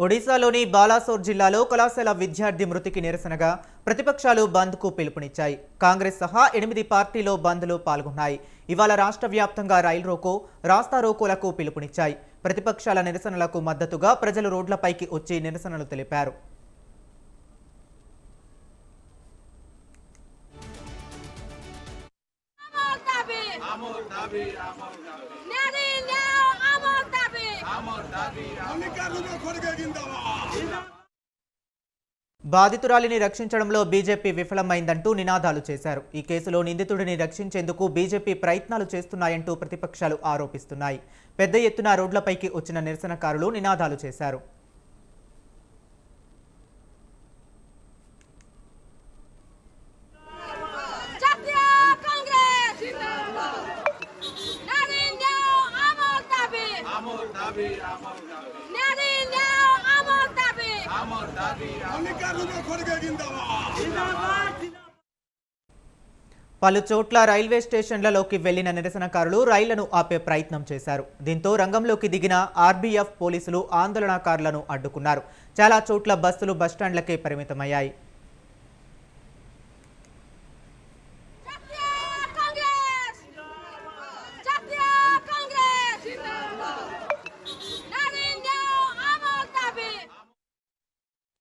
ఒడిశాలోని బాలాసోర్ జిల్లాలో కళాశాల విద్యార్థి మృతికి నిరసనగా ప్రతిపక్షాలు బంద్కు పిలుపునిచ్చాయి. కాంగ్రెస్ సహా 8 పార్టీలు బంద్లో పాల్గొన్నాయి. ఇవాళ రాష్ట్ర వ్యాప్తంగా రైలు రోకో, రాస్తా రోకోలకు పిలుపునిచ్చాయి. ప్రతిపక్షాల నిరసనలకు మద్దతుగా ప్రజలు రోడ్లపైకి వచ్చి నిరసనలు తెలిపారు. బాధితురాలిని రక్షించడంలో బీజేపీ విఫలమైందంటూ నినాదాలు చేశారు. ఈ కేసులో నిందితుడిని రక్షించేందుకు బీజేపీ ప్రయత్నాలు చేస్తున్నాయంటూ ప్రతిపక్షాలు ఆరోపిస్తున్నాయి. పెద్ద ఎత్తున రోడ్లపైకి వచ్చిన నిరసనకారులు నినాదాలు చేశారు. పలు చోట్ల రైల్వే స్టేషన్లలోకి వెళ్లిన నిరసనకారులు రైళ్లను ఆపే ప్రయత్నం చేశారు. దీంతో రంగంలోకి దిగిన ఆర్బీఎఫ్ పోలీసులు ఆందోళనకారులను అడ్డుకున్నారు. చాలా చోట్ల బస్సులు బస్టాండ్లకే పరిమితమయ్యాయి.